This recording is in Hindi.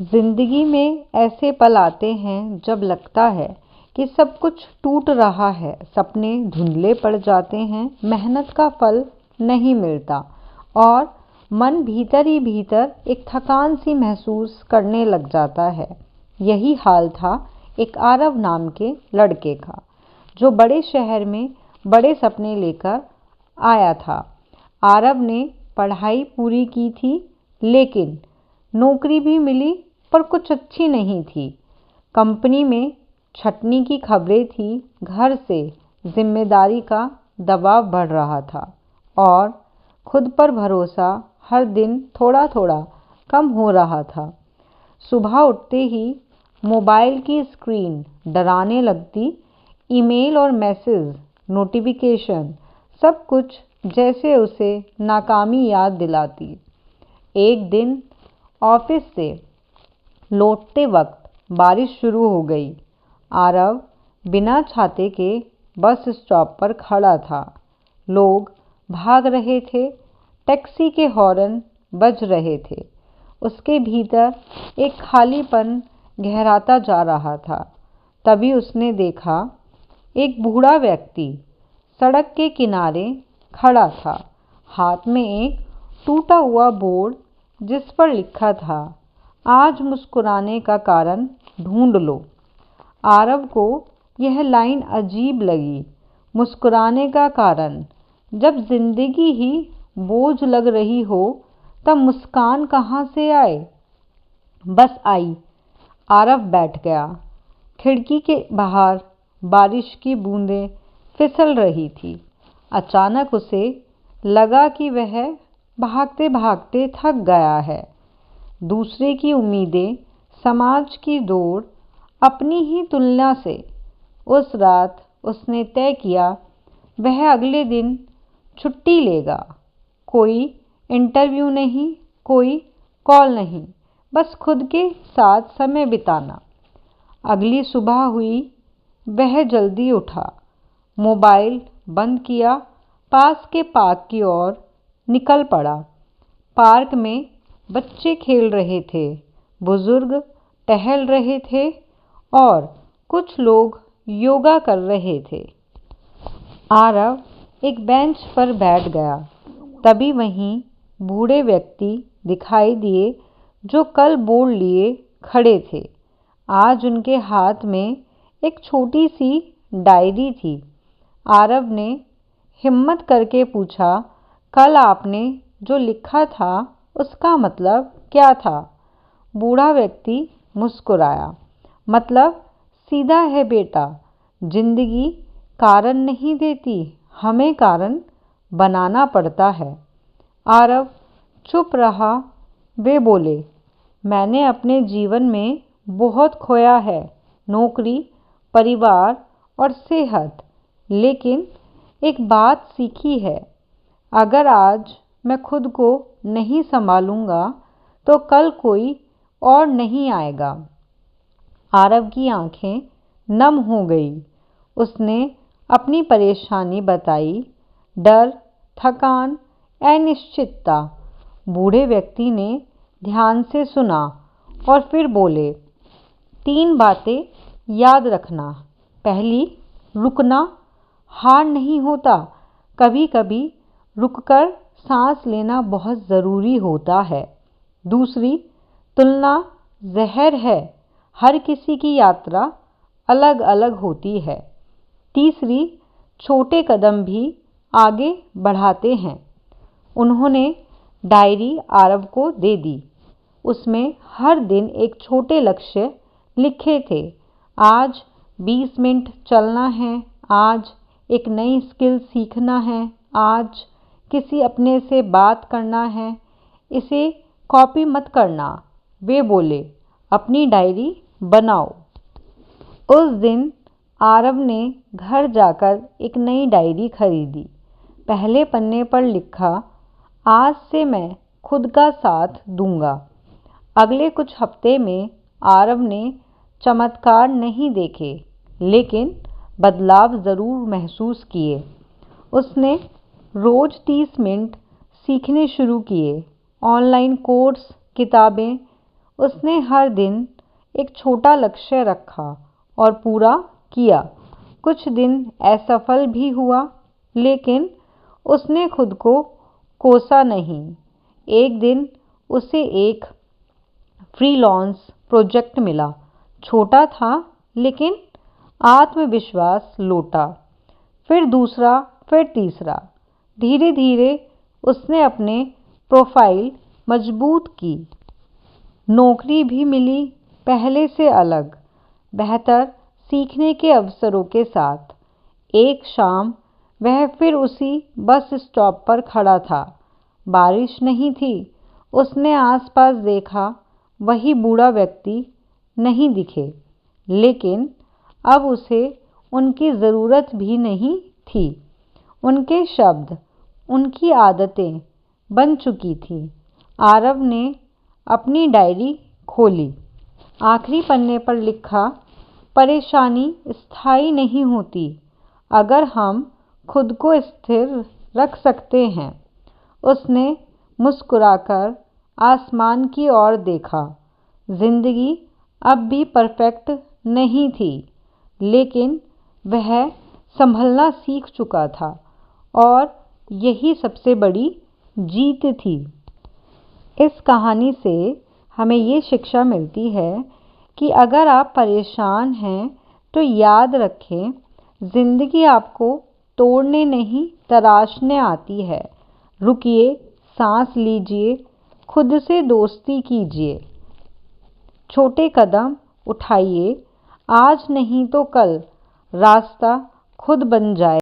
जिंदगी में ऐसे पल आते हैं जब लगता है कि सब कुछ टूट रहा है, सपने धुंधले पड़ जाते हैं, मेहनत का फल नहीं मिलता और मन भीतर ही भीतर एक थकान सी महसूस करने लग जाता है। यही हाल था एक आरव नाम के लड़के का, जो बड़े शहर में बड़े सपने लेकर आया था। आरव ने पढ़ाई पूरी की थी, लेकिन नौकरी भी मिली पर कुछ अच्छी नहीं थी। कंपनी में छटनी की खबरें थी, घर से जिम्मेदारी का दबाव बढ़ रहा था और खुद पर भरोसा हर दिन थोड़ा थोड़ा कम हो रहा था। सुबह उठते ही मोबाइल की स्क्रीन डराने लगती, ईमेल और मैसेज, नोटिफिकेशन, सब कुछ जैसे उसे नाकामी याद दिलाती। एक दिन ऑफिस से लौटते वक्त बारिश शुरू हो गई। आरव बिना छाते के बस स्टॉप पर खड़ा था। लोग भाग रहे थे, टैक्सी के हॉर्न बज रहे थे। उसके भीतर एक खालीपन गहराता जा रहा था। तभी उसने देखा, एक बूढ़ा व्यक्ति सड़क के किनारे खड़ा था, हाथ में एक टूटा हुआ बोर्ड जिस पर लिखा था, आज मुस्कुराने का कारण ढूंढ लो। आरव को यह लाइन अजीब लगी। मुस्कुराने का कारण? जब जिंदगी ही बोझ लग रही हो तब मुस्कान कहाँ से आए? बस आई। आरव बैठ गया। खिड़की के बाहर बारिश की बूंदें फिसल रही थी। अचानक उसे लगा कि वह भागते भागते थक गया है। दूसरे की उम्मीदें, समाज की दौड़, अपनी ही तुलना से। उस रात उसने तय किया, वह अगले दिन छुट्टी लेगा। कोई इंटरव्यू नहीं, कोई कॉल नहीं, बस खुद के साथ समय बिताना। अगली सुबह हुई, वह जल्दी उठा, मोबाइल बंद किया, पास के पार्क की ओर निकल पड़ा। पार्क में बच्चे खेल रहे थे, बुजुर्ग टहल रहे थे और कुछ लोग योगा कर रहे थे। आरव एक बेंच पर बैठ गया। तभी वहीं बूढ़े व्यक्ति दिखाई दिए जो कल बोर्ड लिए खड़े थे। आज उनके हाथ में एक छोटी सी डायरी थी। आरव ने हिम्मत करके पूछा, कल आपने जो लिखा था उसका मतलब क्या था? बूढ़ा व्यक्ति मुस्कुराया, मतलब सीधा है बेटा, जिंदगी कारण नहीं देती, हमें कारण बनाना पड़ता है। आरव चुप रहा। वे बोले, मैंने अपने जीवन में बहुत खोया है, नौकरी, परिवार और सेहत, लेकिन एक बात सीखी है, अगर आज मैं खुद को नहीं संभालूंगा तो कल कोई और नहीं आएगा। आरव की आंखें नम हो गई। उसने अपनी परेशानी बताई, डर, थकान, अनिश्चितता। बूढ़े व्यक्ति ने ध्यान से सुना और फिर बोले, 3 बातें याद रखना। पहली, रुकना हार नहीं होता, कभी कभी रुककर सांस लेना बहुत ज़रूरी होता है। दूसरी, तुलना जहर है, हर किसी की यात्रा अलग अलग होती है। तीसरी, छोटे कदम भी आगे बढ़ाते हैं। उन्होंने डायरी आरव को दे दी। उसमें हर दिन एक छोटे लक्ष्य लिखे थे। आज 20 मिनट चलना है, आज एक नई स्किल सीखना है, आज किसी अपने से बात करना है। इसे कॉपी मत करना। वे बोले, अपनी डायरी बनाओ। उस दिन आरव ने घर जाकर एक नई डायरी खरीदी। पहले पन्ने पर लिखा, आज से मैं खुद का साथ दूंगा। अगले कुछ हफ्ते में आरव ने चमत्कार नहीं देखे, लेकिन बदलाव ज़रूर महसूस किए। उसने रोज़ 30 मिनट सीखने शुरू किए। ऑनलाइन कोर्स, किताबें उसने हर दिन एक छोटा लक्ष्य रखा और पूरा किया। कुछ दिन असफल भी हुआ, लेकिन उसने खुद को कोसा नहीं। एक दिन उसे एक फ्रीलांस प्रोजेक्ट मिला। छोटा था, लेकिन आत्मविश्वास लौटा। फिर दूसरा, फिर तीसरा। धीरे धीरे उसने अपने प्रोफाइल मजबूत की। नौकरी भी मिली, पहले से अलग, बेहतर सीखने के अवसरों के साथ। एक शाम वह फिर उसी बस स्टॉप पर खड़ा था। बारिश नहीं थी। उसने आसपास देखा, वही बूढ़ा व्यक्ति नहीं दिखे, लेकिन अब उसे उनकी ज़रूरत भी नहीं थी। उनके शब्द, उनकी आदतें बन चुकी थी। आरव ने अपनी डायरी खोली। आखिरी पन्ने पर लिखा, परेशानी स्थायी नहीं होती अगर हम खुद को स्थिर रख सकते हैं। उसने मुस्कुराकर आसमान की ओर देखा। जिंदगी अब भी परफेक्ट नहीं थी, लेकिन वह संभलना सीख चुका था और यही सबसे बड़ी जीत थी। इस कहानी से हमें ये शिक्षा मिलती है कि अगर आप परेशान हैं तो याद रखें, जिंदगी आपको तोड़ने नहीं तराशने आती है। रुकिए, सांस लीजिए, खुद से दोस्ती कीजिए, छोटे कदम उठाइए। आज नहीं तो कल रास्ता खुद बन जाए।